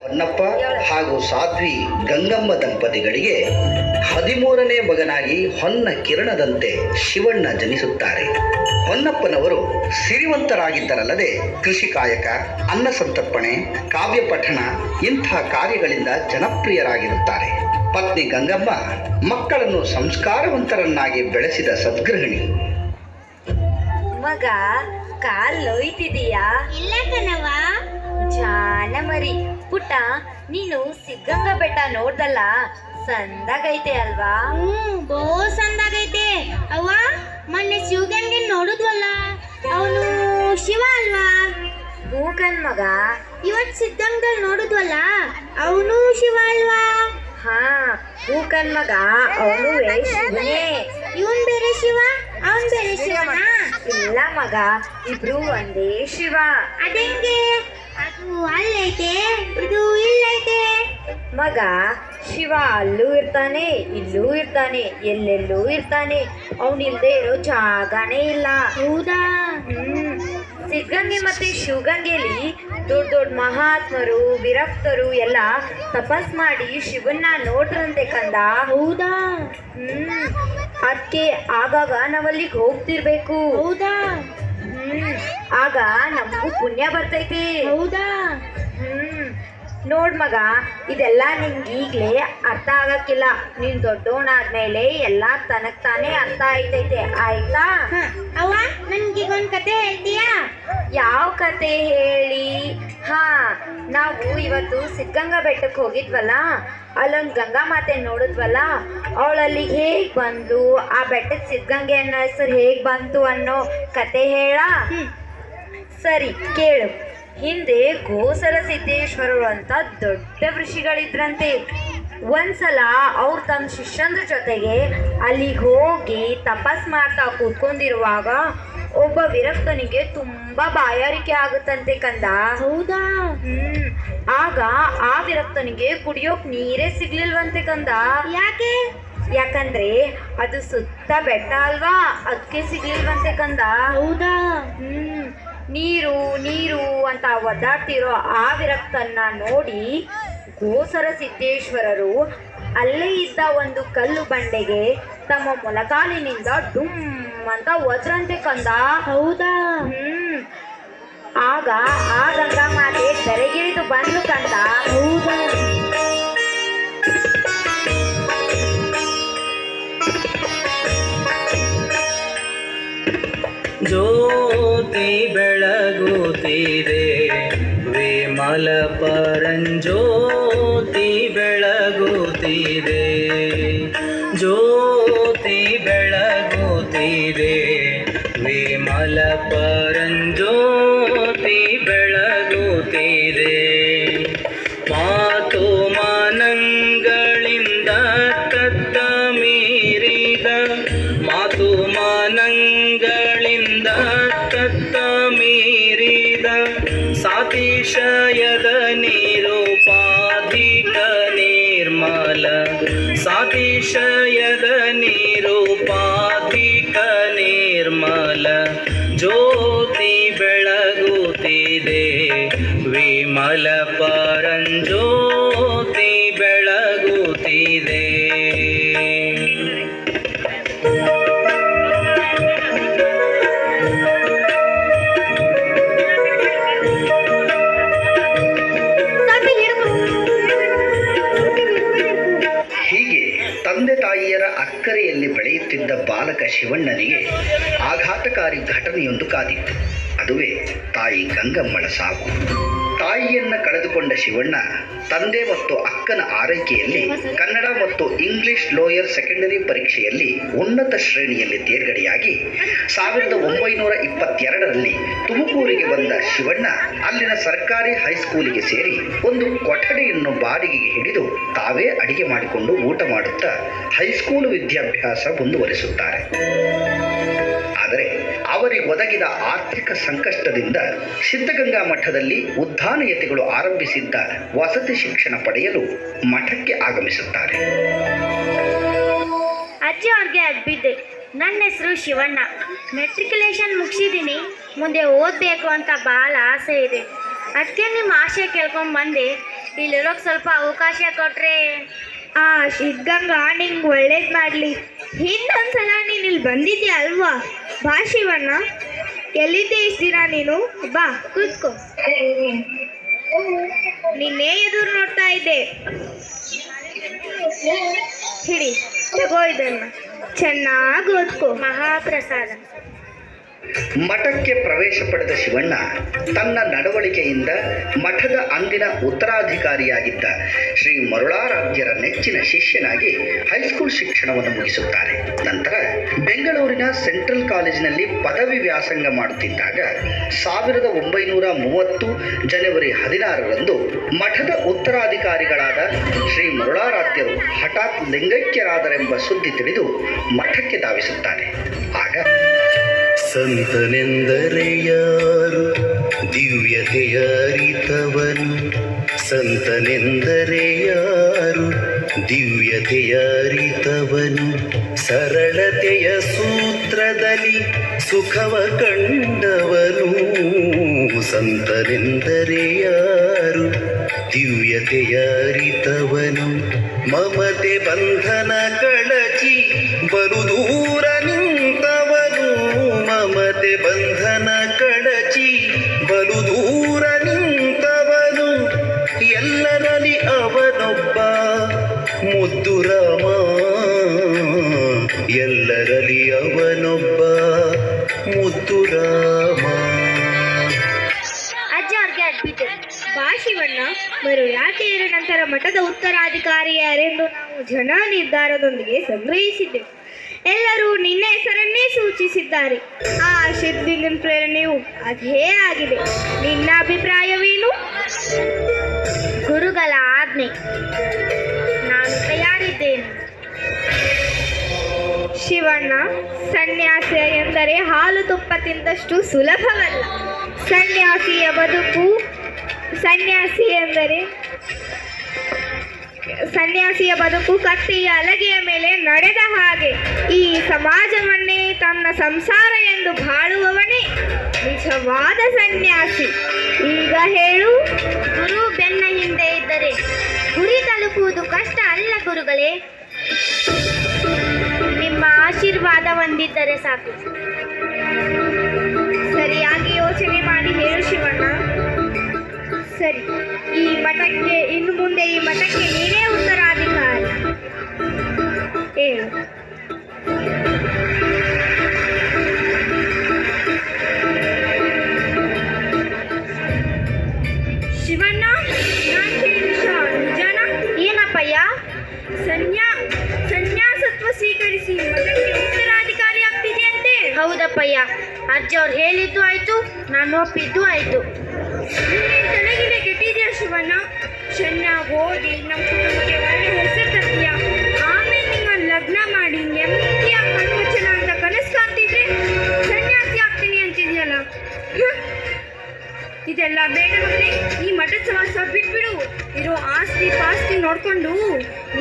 ಹೊನ್ನಪ್ಪ ಹಾಗೂ ಸಾಧ್ವಿ ಗಂಗಮ್ಮ ದಂಪತಿಗಳಿಗೆ 13ನೇ ಮಗನಾಗಿ ಹೊನ್ನ ಕಿರಣದಂತೆ ಶಿವಣ್ಣ ಜನಿಸುತ್ತಾರೆ. ಹೊನ್ನಪ್ಪನವರು ಸಿರಿವಂತರಾಗಿದ್ದರಲ್ಲದೆ ಕೃಷಿ ಕಾಯಕ, ಅನ್ನ ಸಂತರ್ಪಣೆ, ಕಾವ್ಯ ಪಠಣ ಇಂಥ ಕಾರ್ಯಗಳಿಂದ ಜನಪ್ರಿಯರಾಗಿರುತ್ತಾರೆ. ಪತ್ನಿ ಗಂಗಮ್ಮ ಮಕ್ಕಳನ್ನು ಸಂಸ್ಕಾರವಂತರನ್ನಾಗಿ ಬೆಳೆಸಿದ ಸದ್ಗೃಹಿಣಿ. ಮಗ ಕಾಲ್ ನೋಯ್ತಿದೀಯಾ? ಇಲ್ಲ ಕಣವ. ಜಾನ ಮರಿ ಪುಟ್ಟ, ನೀನು ಸಿದ್ಧಗಂಗಾ ಬೆಟ್ಟ ನೋಡ್ದಲ್ಲ, ಸಂದಾಗೈತೆ ಅಲ್ವಾ? ಬೋ ಸಂದಾಗೈತೆ ಅವ್ವ. ಮೊನ್ನೆ ಶಿವಗಂಗೆ ನೋಡುದ್ವಲ್ಲ, ಅವನು ಶಿವ ಅಲ್ವಾ? ಮೂಕನ್ ಮಗ. ಇವತ್ ಸಿದ್ಧಗಂಗದಲ್ಲಿ ನೋಡುದ್ವಲ್ಲ, ಅವನು ಶಿವ ಅಲ್ವಾ? ಹಾ, ಮೂಕನ್ ಮಗ, ಅವನು ಶಿವನೇ. ಇವನ್ ಬೇರೆ ಶಿವ, ಅವನ್ ಬೇರೆ ಶಿವನ? ಇಲ್ಲ ಮಗ, ಇಬ್ರು ಒಂದೇ ಶಿವ. ಅದಂಗೆ? ಅದು ಅಲ್ಲೈತೆ, ಇದು ಇಲ್ಲೈತೆ. ಮಗ, ಶಿವ ಅಲ್ಲೂ ಇರ್ತಾನೆ, ಇಲ್ಲೂ ಇರ್ತಾನೆ, ಎಲ್ಲೆಲ್ಲೂ ಇರ್ತಾನೆ. ಅವನಿಲ್ದೇ ಇರೋ ಜಾಗನೇ ಇಲ್ಲ. ಹೌದಾ? ಸಿದ್ಧಗಂಗೆ ಮತ್ತೆ ಶಿವಗಂಗೆಲಿ ದೊಡ್ಡ ದೊಡ್ಡ ಮಹಾತ್ಮರು, ವಿರಕ್ತರು ಎಲ್ಲ ತಪಸ್ ಮಾಡಿ ಶಿವನ್ನ ನೋಡ್ರಂತೆ ಕಂದ. ಹೌದಾ? ಅದಕ್ಕೆ ಆಗಾಗ ನಾವಲ್ಲಿಗೆ ಹೋಗ್ತಿರ್ಬೇಕು. ಹೌದಾ? ಆಗ ನಮಗೂ ಪುಣ್ಯ ಬರ್ತೈತಿ. ಹೌದಾ? ನೋಡ್ ಮಗ, ಇದೆಲ್ಲ ನಿನ್ಗೆ ಈಗಲೇ ಅರ್ಥ ಆಗಕ್ಕಿಲ್ಲ. ನೀನ್ ದೊಡ್ಡವನಾದ್ಮೇಲೆ ಎಲ್ಲ ತನಕ್ ತಾನೇ ಅರ್ಥ ಆಯ್ತೈತೆ, ಆಯ್ತಾ? ಅವ್ವ, ನನ್ಗೀಗ ಒಂದ್ ಕತೆ ಹೇಳ್ತೀಯಾ? ಯಾವ ಕತೆ ಹೇಳಿ? ಹಾ, ನಾವು ಇವತ್ತು ಸಿದ್ಧಗಂಗಾ ಬೆಟ್ಟಕ್ಕೆ ಹೋಗಿದ್ವಲ್ಲ, ಅಲ್ಲೊಂದು ಗಂಗಾ ಮಾತೆ ನೋಡಿದ್ವಲ್ಲ, ಅವಳಲ್ಲಿ ಹೇಗ್ ಬಂದು ಆ ಬೆಟ್ಟಕ್ಕೆ ಸಿದ್ಧಗಂಗೆ ಅನ್ನೋ ಹೆಸರು ಹೇಗ್ ಬಂತು ಅನ್ನೋ ಕತೆ ಹೇಳ? ಸರಿ ಕೇಳು. ಹಿಂದೆ ಗೋಸಲ ಸಿದ್ದೇಶ್ವರರು ಅಂತ ದೊಡ್ಡ ಋಷಿಗಳಿದ್ರಂತೆ. ಒಂದ್ಸಲ ಅವ್ರು ತಮ್ಮ ಶಿಷ್ಯಂದ್ರ ಜೊತೆಗೆ ಅಲ್ಲಿಗೆ ಹೋಗಿ ತಪಸ್ ಮಾಡ್ತಾ ಕೂತ್ಕೊಂಡಿರುವಾಗ ಒಬ್ಬ ವಿರಕ್ತನಿಗೆ ತುಂಬಾ ಬಾಯಾರಿಕೆ ಆಗುತ್ತಂತೆ ಕಂದ. ಹೌದಾ? ಆಗ ಆ ವಿರಕ್ತನಿಗೆ ಕುಡಿಯೋಕ್ ನೀರೇ ಸಿಗ್ಲಿಲ್ವಂತೆ ಕಂದ. ಯಾಕೆ? ಯಾಕಂದ್ರೆ ಅದು ಸುತ್ತ ಬೆಟ್ಟ ಅಲ್ವಾ, ಅದಕ್ಕೆ ಸಿಗ್ಲಿಲ್ವಂತೆ ಕಂದ. ಹೌದಾ? ನೀರು ನೀರು ಅಂತ ಒದ್ದಾಡ್ತಿರೋ ಆ ವಿರಕ್ತನ್ನ ನೋಡಿ ಗೋಸರ ಸಿದ್ದೇಶ್ವರರು ಅಲ್ಲೇ ಇದ್ದ ಒಂದು ಕಲ್ಲು ಬಂಡೆಗೆ ತಮ್ಮ ಮೊಲಕಾಲಿನಿಂದ ಡುಮ್ ಅಂತ ಒದ್ರಂತೆ ಕಂದ. ಹೌದಾ? ಆಗ ಆ ಗಂಗಾ ಮಾತೆ ತೆರೆಗಿಳಿದು ಬಂದು ಕಂದ. ಹೌದಾ? ಜ್ಯೋತಿ ಬೆಳಗುತ್ತಿದೆ, ವಿಮಲ ಪರಂಜ್ಯೋತಿ ಬೆಳಗುತ್ತಿದೆ. ಜ್ಯೋತಿ ಬೆಳಗುತ್ತಿದೆ, ವಿಮಲ ಪರಂಜ್ಯೋತಿ ಬೆಳಗುತ್ತಿದೆ. ಮಾತು ಮಾನಂಗಳಿಂದ ತತ್ತ ಮೀರಿದ, ಮಾತು ಮಾನಂಗಳಿಂದ ತತ್ತ ಮೀರಿದ, ಸಾತಿಶಯದ ನಿರೂಪಾಧಿಕ ನಿರ್ಮಲ, ಸಾತಿಶಯದ ನಿರೂಪಾಧಿಕ ನಿರ್ಮಲ. ಜ್ಯೋತಿ ಬೆಳಗುತ್ತಿದೆ, ವಿಮಲ ಪರಂಜ್ಯೋತಿ ಬೆಳಗುತ್ತಿದೆ. ಹೀಗೆ ತಂದೆ ತಾಯಿಯರ ಅಕ್ಕರೆಯಲ್ಲಿ ಬೆಳೆಯುತ್ತಿದ್ದ ಬಾಲಕ ಶಿವಣ್ಣನಿಗೆ ಆಘಾತಕಾರಿ ಘಟನೆಯೊಂದು ಕಾದಿತ್ತು. ಅದುವೇ ತಾಯಿ ಗಂಗಮ್ಮಳ ಸಾವು. ತಾಯಿಯನ್ನ ಕಳೆದುಕೊಂಡ ಶಿವಣ್ಣ ತಂದೆ ಮತ್ತು ಅಕ್ಕನ ಆರೈಕೆಯಲ್ಲಿ ಕನ್ನಡ ಮತ್ತು ಇಂಗ್ಲಿಷ್ ಲೋಯರ್ ಸೆಕೆಂಡರಿ ಪರೀಕ್ಷೆಯಲ್ಲಿ ಉನ್ನತ ಶ್ರೇಣಿಯಲ್ಲಿ ತೇರ್ಗಡೆಯಾಗಿ 1922ರಲ್ಲಿ ತುಮಕೂರಿಗೆ ಬಂದ ಶಿವಣ್ಣ ಅಲ್ಲಿನ ಸರ್ಕಾರಿ ಹೈಸ್ಕೂಲಿಗೆ ಸೇರಿ ಒಂದು ಕೊಠಡಿಯನ್ನು ಬಾಡಿಗೆಗೆ ಹಿಡಿದು ತಾವೇ ಅಡಿಗೆ ಮಾಡಿಕೊಂಡು ಊಟ ಮಾಡುತ್ತಾ ಹೈಸ್ಕೂಲು ವಿದ್ಯಾಭ್ಯಾಸ ಮುಂದುವರಿಸುತ್ತಾರೆ. ಆದರೆ ಅವರಿಗೆ ಒದಗಿದ ಆರ್ಥಿಕ ಸಂಕಷ್ಟದಿಂದ ಸಿದ್ಧಗಂಗಾ ಮಠದಲ್ಲಿ ಉದ್ಧಾನಯತಿಗಳು ಆರಂಭಿಸಿದ್ದ ವಸತಿ ಶಿಕ್ಷಣ ಪಡೆಯಲು ಮಠಕ್ಕೆ ಆಗಮಿಸುತ್ತಾರೆ. ಅಜ್ಜಿ ಅವ್ರಿಗೆ ಅಡ್ಬಿದ್ದೆ. ನನ್ನ ಹೆಸರು ಶಿವಣ್ಣ. ಮೆಟ್ರಿಕ್ಯುಲೇಷನ್ ಮುಗಿಸಿದ್ದೀನಿ. ಮುಂದೆ ಓದಬೇಕು ಅಂತ ಭಾಳ ಆಸೆ ಇದೆ. ಅದಕ್ಕೆ ನಿಮ್ಮ ಆಸೆ ಕೇಳ್ಕೊಂಡು ಬಂದೆ. ಇಲ್ಲಿರೋಕೆ ಸ್ವಲ್ಪ ಅವಕಾಶ ಕೊಟ್ರೆ. ಆ ಸಿದ್ಧಗಂಗಾ ನಿಂಗೆ ಒಳ್ಳೇದು ಮಾಡಲಿ. ಹಿಂದೊಂದ್ಸಲ ನೀನು ಇಲ್ಲಿ ಬಂದಿದ್ಯಾ ಅಲ್ವಾ? ಬಾ ಶಿವಣ್ಣ. ಎಲ್ಲಿದ್ದೆ ಇಷ್ಟು ದಿನ ನೀನು? ಬಾ ಕೂತ್ಕೋ. ನಿನ್ನೆ ಎದುರು ನೋಡ್ತಾ ಇದ್ದೆ. ಹಿಡಿ, ತಗೋ ಇದನ್ನ, ಚೆನ್ನಾಗಿ ಓದ್ಕೋ. ಮಹಾಪ್ರಸಾದ. ಮಠಕ್ಕೆ ಪ್ರವೇಶ ಪಡೆದ ಶಿವಣ್ಣ ತನ್ನ ನಡವಳಿಕೆಯಿಂದ ಮಠದ ಅಂದಿನ ಉತ್ತರಾಧಿಕಾರಿಯಾಗಿದ್ದ ಶ್ರೀ ಮರುಳಾರಾಧ್ಯರ ನೆಚ್ಚಿನ ಶಿಷ್ಯನಾಗಿ ಹೈಸ್ಕೂಲ್ ಶಿಕ್ಷಣವನ್ನು ಮುಗಿಸುತ್ತಾರೆ. ನಂತರ ಬೆಂಗಳೂರಿನ ಸೆಂಟ್ರಲ್ ಕಾಲೇಜಿನಲ್ಲಿ ಪದವಿ ವ್ಯಾಸಂಗ ಮಾಡುತ್ತಿದ್ದಾಗ 1930 ಜನವರಿ 16ರಂದು ಮಠದ ಉತ್ತರಾಧಿಕಾರಿಗಳಾದ ಶ್ರೀ ಮರುಳಾರಾಧ್ಯರು ಹಠಾತ್ ಲಿಂಗೈಕ್ಯರಾದರೆಂಬ ಸುದ್ದಿ ತಿಳಿದು ಮಠಕ್ಕೆ ಧಾವಿಸುತ್ತಾರೆ. ಆಗ ಸಂತನೆಂದರೆ ಯಾರು, ದಿವ್ಯತೆಯ ಅರಿತವನು. ಸಂತನೆಂದರೆ ಯಾರು, ದಿವ್ಯತೆಯ ಅರಿತವನು. ಸರಳತೆಯ ಸೂತ್ರದಲ್ಲಿ ಸುಖವ ಕಂಡವನು. ಸಂತನೆಂದರೆ ಯಾರು, ದಿವ್ಯತೆಯ ಅರಿತವನು. ಮಮತೆ ಬಂಧನ ಕಳಚಿ ಬಲು ದೂರ ನಿಂತವನು. ಮಮತೆ ಬಂಧನ ಕಳಚಿ ಬಲು ದೂರ ನಿಂತವನು. ಎಲ್ಲರಲ್ಲಿ ಅವನೊಬ್ಬ ಮುದ್ದು ರಾಮ. ಎಲ್ಲರಲ್ಲಿ ಅವನೊಬ್ಬ ಮುದ್ದು ರಾಮ. ಅಜ್ಜ ಅವ್ರಿಗೆ ಅಡ್ಬಿಟ್ಟೆ. ಬಾ ಶಿವಣ್ಣ. ಮರುಳಾಧ್ಯರ ನಂತರ ಮಠದ ಉತ್ತರಾಧಿಕಾರಿ ಯಾರೆಂದು ನಾವು ಜನ ನಿರ್ಧಾರದೊಂದಿಗೆ ಸಂಗ್ರಹಿಸಿದ್ದೆವು. ಎಲ್ಲರೂ ನಿನ್ನ ಹೆಸರನ್ನೇ ಸೂಚಿಸಿದ್ದಾರೆ. ಆ ಸಿದ್ಧಲಿಂಗನ ಪ್ರೇರಣೆಯು ಅದೇ ಆಗಿದೆ. ನಿನ್ನ ಅಭಿಪ್ರಾಯವೇನು? ಗುರುಗಳ ಆಜ್ಞೆ. ನಾನು ತಯಾರಿದ್ದೇನೆ. ಶಿವಣ್ಣ, ಸನ್ಯಾಸ ಎಂದರೆ ಹಾಲು ತುಪ್ಪ ತಿಂದಷ್ಟು ಸುಲಭವಲ್ಲ. ಸನ್ಯಾಸಿಯ ಬದುಕು ಕತ್ತಿಯ ಹಲಗೆಯ ಮೇಲೆ ನಡೆದ ಹಾಗೆ. ಈ ಸಮಾಜವನ್ನೇ ತನ್ನ ಸಂಸಾರ ಎಂದು ಬಾಳುವವನೇ ನಿಜವಾದ ಸನ್ಯಾಸಿ. ಈಗ ಹೇಳು. ಗುರು ಬೆನ್ನ ಹಿಂದೆ ಇದ್ದರೆ ಗುರಿ ತಲುಪುವುದು ಕಷ್ಟ ಅಲ್ಲ ಗುರುಗಳೇ. ನಿಮ್ಮ ಆಶೀರ್ವಾದ ಹೊಂದಿದ್ದರೆ ಸಾಕು. ಸರಿಯಾಗಿ ಯೋಚನೆ ಮಾಡಿ ಹೇಳು ಶಿವಣ್ಣ. ಸರಿ, ಇನ್ನು ಮುಂದೆ ಈ ಮಠಕ್ಕೆ ನೀನೇ ಉತ್ತರಾಧಿಕಾರಿ. ಹೇಳು. ಶಿವಣ್ಣ, ನಾನು ಕೇಳಿದ ನಿಜಾನ? ಏನಪ್ಪಯ್ಯ? ಸನ್ಯಾಸತ್ವ ಸ್ವೀಕರಿಸಿ ಮಠಕ್ಕೆ ಉತ್ತರಾಧಿಕಾರಿ ಆಗ್ತಿದೆಯಂತೆ. ಹೌದಪ್ಪಯ್ಯ. ಅಜ್ಜ ಅವ್ರು ಹೇಳಿದ್ದು ಆಯ್ತು, ನಾನು ಒಪ್ಪಿದ್ದು ಆಯ್ತು. ತಲೆಗಿಲೆ ಕೆಟ್ಟಿದ್ಯಾ ಶಿವಣ್ಣ? ಚೆನ್ನಾಗಿ ಓದಿ ನಮ್ಮ ಕುಟುಂಬಕ್ಕೆ ಒಳ್ಳೆ ಹೆಸರು ತರ್ತೀಯ. ಆಮೇಲೆ ನಿಮ್ಮ ಲಗ್ನ ಮಾಡಿ ನೆಮ್ಮದಿಯ ಕಣ್ಮುಚ್ಚನ ಅಂತ ಕನಸು ಕಾಣ್ತಿದ್ರೆ ಸನ್ಯಾಸಿ ಆಗ್ತೀನಿ ಅಂತಿದ್ಯಲ್ಲ. ಇದೆಲ್ಲ ಬೇಡ ಮಗನೇ. ಈ ಮಠದ ಸವಾಸ ಬಿಟ್ಬಿಡು. ಇರೋ ಆಸ್ತಿ ಪಾಸ್ತಿ ನೋಡ್ಕೊಂಡು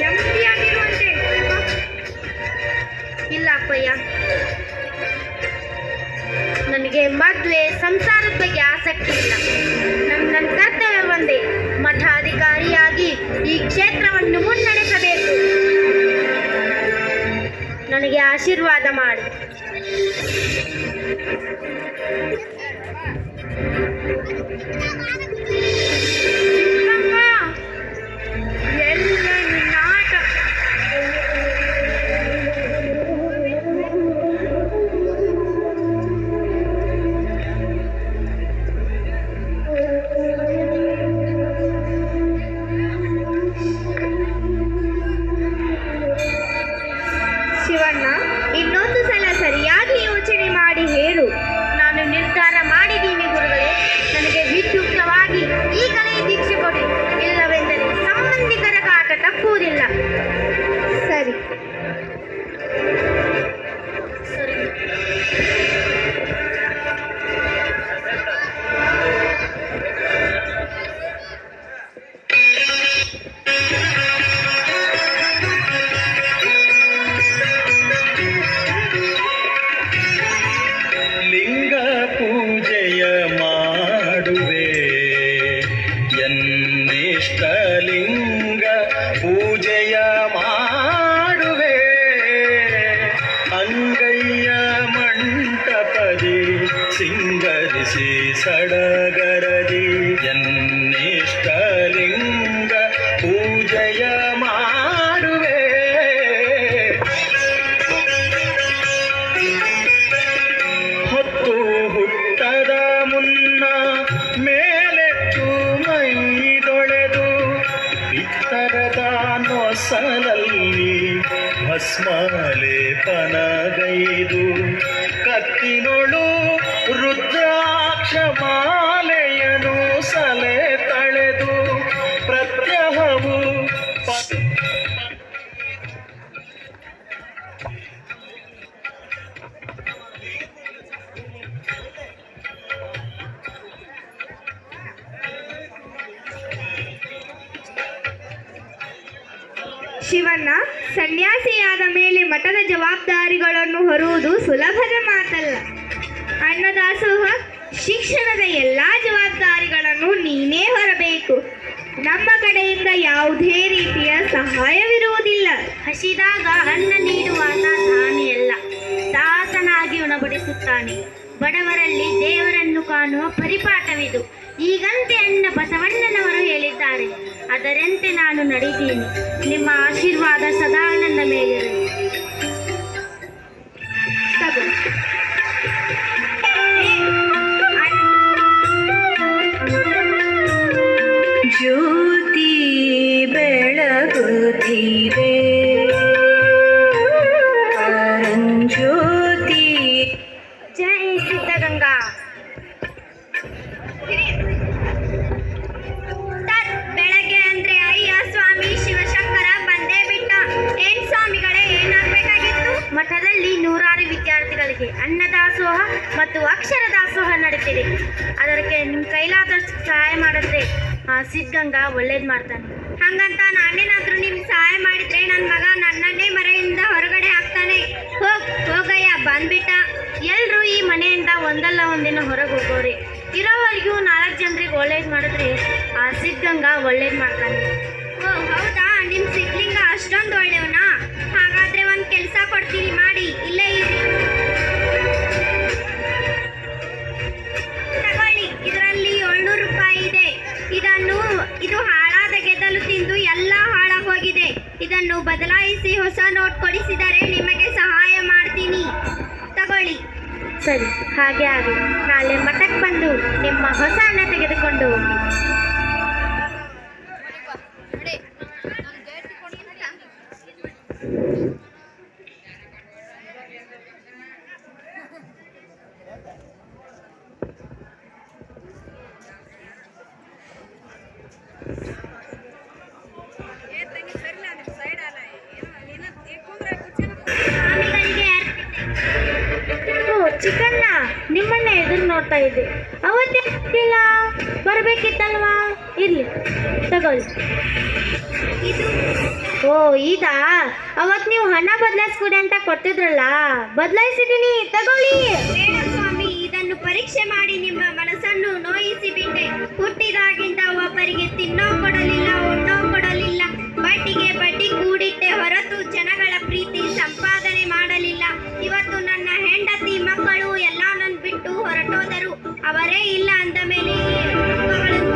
ನೆಮ್ಮದಿಯಾಗಿರುವಂತೆ. ಇಲ್ಲ ಅಪ್ಪಯ್ಯ, ನನಗೆ ಮದುವೆ ಸಂಸಾರದ ಬಗ್ಗೆ ಆಸಕ್ತಿ ಇಲ್ಲ. ನನ್ನ ಕರ್ತವ್ಯ ಒಂದೇ, ಮಠಾಧಿಕಾರಿಯಾಗಿ ಈ ಕ್ಷೇತ್ರವನ್ನು ಮುನ್ನಡೆಸಬೇಕು. ನನಗೆ ಆಶೀರ್ವಾದ ಮಾಡು. ಎಲ್ಲ ನಿನ್ನ ಆಟ. ಶಿವಣ್ಣ, ಇನ್ನೊಂದು ಸಲ ಸರಿಯಾಗಿ ಯೋಚನೆ ಮಾಡಿ ಹೇಳು. ನಾನು ನಿರ್ಧಾರ ಮಾಡಿದ್ದೀನಿ ಗುರುಗಳೇ. ನನಗೆ ವಿದ್ಯುಕ್ತವಾಗಿ ಸಿಂಗರಿಸಿ ಸಡಗರದಿ ಎನ್ನಿಷ್ಟಲಿಂಗ ಪೂಜೆಯ ಮಾಡುವೆ. ಹೊತ್ತು ಹುಟ್ಟದ ಮುನ್ನ ಮೇಲೆತ್ತು ಮೈದೊಳೆದು ಇತ್ತರದ ನೊಸಲಲ್ಲಿ ಭಸ್ಮಲೇಪನಗೈದು ಕತ್ತಿನೊಳು ರುದ್ರಾಕ್ಷ ಮಾಲೆಯನು ಸಲೆ ತಳೆದು ಪ್ರತ್ಯಹವು ಶಿವಣ್ಣ, ಸನ್ಯಾಸಿಯಾದ ಮೇಲೆ ಮಠದ ಜವಾಬ್ದಾರಿಗಳನ್ನು ಹೊರುವುದು ಸುಲಭದ ಮಾತಲ್ಲ. ಅನ್ನದಾಸೋಹ, ಶಿಕ್ಷಣದ ಎಲ್ಲ ಜವಾಬ್ದಾರಿಗಳನ್ನು ನೀನೇ ಹೊರಬೇಕು. ನಮ್ಮ ಕಡೆಯಿಂದ ಯಾವುದೇ ರೀತಿಯ ಸಹಾಯವಿರುವುದಿಲ್ಲ. ಹಸಿದಾಗ ಅನ್ನ ನೀಡುವಾತ ದಾನಿಯಲ್ಲ, ದಾಸನಾಗಿ ಉಣಬಡಿಸುತ್ತಾನೆ. ಬಡವರಲ್ಲಿ ದೇವರನ್ನು ಕಾಣುವ ಪರಿಪಾಠವಿದು. ಈಗಂತೆ ಅಣ್ಣ ಬಸವಣ್ಣನವರು ಹೇಳಿದ್ದಾರೆ. ಅದರಂತೆ ನಾನು ನಡೆದೀನಿ. ನಿಮ್ಮ ಆಶೀರ್ವಾದ ಸದಾ ನನ್ನ ಮೇಲಿರಲಿ. ತಗೋ. ಜ್ಯೋತಿ ಬೆಳಗುತ್ತಿದೆ, ಪರಂಜ್ಯೋತಿ. ಜೈ ಸಿದ್ಧಗಂಗಾ. ಬೆಳಗ್ಗೆ ಅಂದ್ರೆ ಅಯ್ಯ ಸ್ವಾಮಿ ಶಿವಶಂಕರ ಬಂದೇ ಬಿಟ್ಟ. ಏನ್ ಸ್ವಾಮಿಗಳೇ, ಏನಾಗಬೇಕಾಗಿತ್ತು? ಮಠದಲ್ಲಿ ನೂರಾರು ವಿದ್ಯಾರ್ಥಿಗಳಿಗೆ ಅನ್ನದಾಸೋಹ ಮತ್ತು ಅಕ್ಷರ ದಾಸೋಹ ನಡೀತಿದೆ. ಅದಕ್ಕೆ ನಿಮ್ಮ ಕೈಲಾದಷ್ಟು ಸಹಾಯ ಮಾಡಿದ್ರೆ ಸಿದ್ಧಗಂಗಾ ಒಳ್ಳೇದು ಮಾಡ್ತಾನೆ. ಹಂಗಂತ ನಾನೇನಾದ್ರೂ ನಿಮ್ಗೆ ಸಹಾಯ ಮಾಡಿದ್ರೆ ನನ್ನ ಮಗ ನನ್ನನ್ನೇ ಮನೆಯಿಂದ ಹೊರಗಡೆ ಹಾಕ್ತಾನೆ. ಹೋಗಯ್ಯ, ಬಂದ್ಬಿಟ್ಟ. ಎಲ್ರೂ ಈ ಮನೆಯಿಂದ ಒಂದಲ್ಲ ಒಂದಿನ ಹೊರಗೆ ಹೋಗೋರಿ. ಇರೋವರೆಗೂ 4 ಜನರಿಗೆ ಒಳ್ಳೇದು ಮಾಡಿದ್ರೆ ಆ ಸಿದ್ಧಗಂಗಾ ಒಳ್ಳೇದು ಮಾಡ್ತಾನೆ. ಓ ಹೌದಾ, ನಿಮ್ಮ ಸಿದ್ಧಲಿಂಗ ಅಷ್ಟೊಂದು ಒಳ್ಳೆಯವನಾ? ಹಾಗಾದ್ರೆ ಒಂದು ಕೆಲಸ ಕೊಡ್ತೀನಿ, ಮಾಡಿ. ಇಲ್ಲೇ ಇರಿ, ತಗೊಳ್ಳಿ. ಇದರಲ್ಲಿ 700 ರೂಪಾಯಿ ಇದೆ. ಇದು ಹಾಳಾದ ಗೆದ್ದಲು ತಿಂದು ಎಲ್ಲ ಹಾಳಾಗೋಗಿದೆ. ಇದನ್ನು ಬದಲಾಯಿಸಿ ಹೊಸ ನೋಟ್ ಕೊಡಿಸಿದರೆ ನಿಮಗೆ ಸಹಾಯ ಮಾಡ್ತೀನಿ. ತಗೊಳ್ಳಿ. ಸರಿ, ಹಾಗೆ ಆಗಲಿ. ನಾಳೆ ಮಠಕ್ಕೆ ಬಂದು ನಿಮ್ಮ ಹೊಸ ಹಣ ತೆಗೆದುಕೊಂಡು ಹೋಗಿ. ಚಿಕ್ಕಣ್ಣ, ನಿಮ್ಮನ್ನ ಎದುರು ನೋಡ್ತಾ ಇದ್ದೆ. ಅವತ್ತೇ ಇಲ್ಲ, ಬರಬೇಕಿತ್ತಲ್ವಾ? ಇರ್ಲಿ, ತಗೊಳ್ಳಿ. ಓ ಇದಾ? ಅವತ್ತು ನೀವು ಹಣ ಬದಲಾಯಿಸ್ಕೊಡಿ ಅಂತ ಕೊಡ್ತಿದ್ರಲ್ಲ, ಬದಲಾಯಿಸಿದ್ದೀನಿ, ತಗೊಳ್ಳಿ. ಬೇಡ ಸ್ವಾಮಿ, ಇದನ್ನು ಪರೀಕ್ಷೆ ಮಾಡಿ ನಿಮ್ಮ ಮನಸ್ಸನ್ನು ನೋಯಿಸಿ ಬಿಟ್ಟೆ. ಹುಟ್ಟಿದಾಗಿಂದ ಒಬ್ಬರಿಗೆ ತಿನ್ನೋ ಕೊಡಲಿಲ್ಲ, ಉಣ್ಣೋ ಕೊಡಲಿಲ್ಲ, ಬಡ್ಡಿಗೆ ಬಡ್ಡಿ ಕೂಡಿಟ್ಟೆ ಹೊರತು ಜನಗಳ ಪ್ರೀತಿ ಸಂಪಾದನೆ ಮಾಡಲಿಲ್ಲ. ಇವತ್ತು ನನ್ನ ಹೆಂಡತಿ ಮಕ್ಕಳು ಎಲ್ಲ ನನ್ನ ಬಿಟ್ಟು ಹೊರಟೋದರು. ಅವರೇ ಇಲ್ಲ ಅಂದ ಮೇಲೆ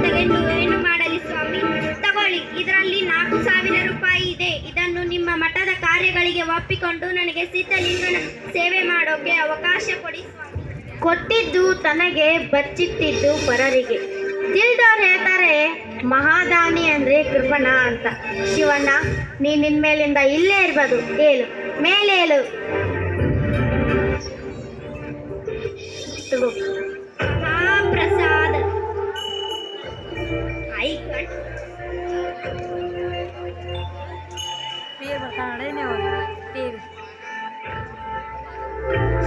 ತೆಗೆದು ಏನು ಮಾಡಲಿ ಸ್ವಾಮಿ? ತಗೊಳ್ಳಿ, ಇದರಲ್ಲಿ 4,000 ರೂಪಾಯಿ ಇದೆ. ಇದನ್ನು ನಿಮ್ಮ ಮಠದ ಕಾರ್ಯಗಳಿಗೆ ಒಪ್ಪಿಕೊಂಡು ನನಗೆ ಸಿದ್ಧಲಿಂಗನ ಸೇವೆ ಮಾಡೋಕೆ ಅವಕಾಶ ಕೊಡಿ ಸ್ವಾಮಿ. ಕೊಟ್ಟಿದ್ದು ತನಗೆ, ಬಚ್ಚಿಟ್ಟಿದ್ದು ಪರರಿಗೆ. ತಿಳಿದವ್ರು ಹೇಳ್ತಾರೆ, ಮಹಾದಾನಿ ಅಂದ್ರೆ ಕೃಪಣ ಅಂತ. ಶಿವಣ್ಣ, ನೀನ್ ಇನ್ಮೇಲಿಂದ ಇಲ್ಲೇ ಇರ್ಬೋದು. ಹೇಳು, ಮೇಲೆ ಹೇಳು. ಪ್ರಸಾದ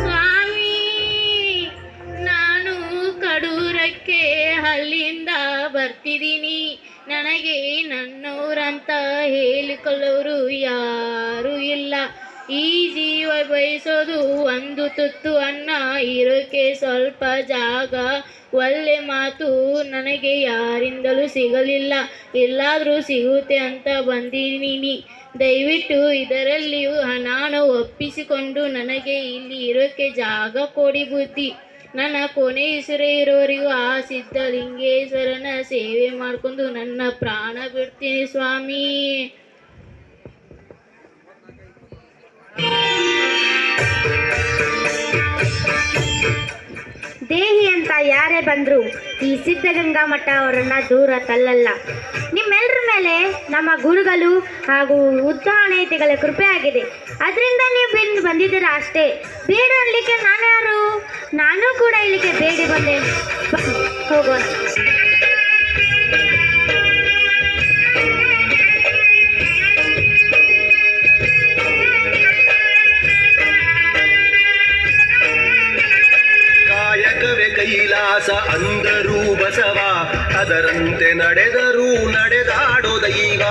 ಸ್ವಾಮಿ, ನಾನು ಕಡೂರಕ್ಕೆ ಅಲ್ಲಿಂದ ಬರ್ತಿದ್ದೀನಿ. ನನಗೆ ನನ್ನೂರಂತ ಹೇಳಿಕೊಳ್ಳೋರು ಯಾರೂ ಇಲ್ಲ. ಈ ಜೀವ ಬಯಸೋದು ಒಂದು ತುತ್ತು ಅನ್ನ, ಇರೋಕೆ ಸ್ವಲ್ಪ ಜಾಗ, ಒಳ್ಳೆ ಮಾತು ನನಗೆ ಯಾರಿಂದಲೂ ಸಿಗಲಿಲ್ಲ. ಎಲ್ಲಾದರೂ ಸಿಗುತ್ತೆ ಅಂತ ಬಂದಿದ್ದೀನಿ. ದಯವಿಟ್ಟು ಇದರಲ್ಲಿಯೂ ನಾನು ಒಪ್ಪಿಸಿಕೊಂಡು ನನಗೆ ಇಲ್ಲಿ ಇರೋಕ್ಕೆ ಜಾಗ ಕೊಡಿ ಬುದ್ಧಿ. ನನ್ನ ಕೊನೆ ಹೆಸರೇ ಇರೋವರೆಗೂ ಆ ಸಿದ್ಧಲಿಂಗೇಶ್ವರನ ಸೇವೆ ಮಾಡ್ಕೊಂಡು ನನ್ನ ಪ್ರಾಣ ಬಿಡ್ತೀನಿ ಸ್ವಾಮಿ. ದೇಹಿ ಅಂತ ಯಾರೇ ಬಂದ್ರು ಈ ಸಿದ್ಧಗಂಗಾ ಮಠ ಅವರನ್ನ ದೂರ ತಳ್ಳಲ್ಲ. ನಿಮ್ಮೆಲ್ಲರ ಮೇಲೆ ನಮ್ಮ ಗುರುಗಳು ಹಾಗೂ ಉದ್ದಾಹರಣೆಗಳ ಕೃಪೆ ಆಗಿದೆ. ಅದರಿಂದ ನೀವು ಬಂದಿದ್ದೀರಾ ಅಷ್ಟೇ. ಬೇಡ ಅನ್ಲಿಕ್ಕೆ ನಾನು ಯಾರು? ನಾನು ಕೂಡ ಇಲ್ಲಿಗೆ ಬೇಡಿ ಬಂದೆ. ಹೋಗೋಣ. ಕಾಯಕವೇ ಕೈಲಾಸ ಅಂದರೂ ಬಸವ, ಅದರಂತೆ ನಡೆದರೂ ನಡೆದಾಡೋ ದೈವ.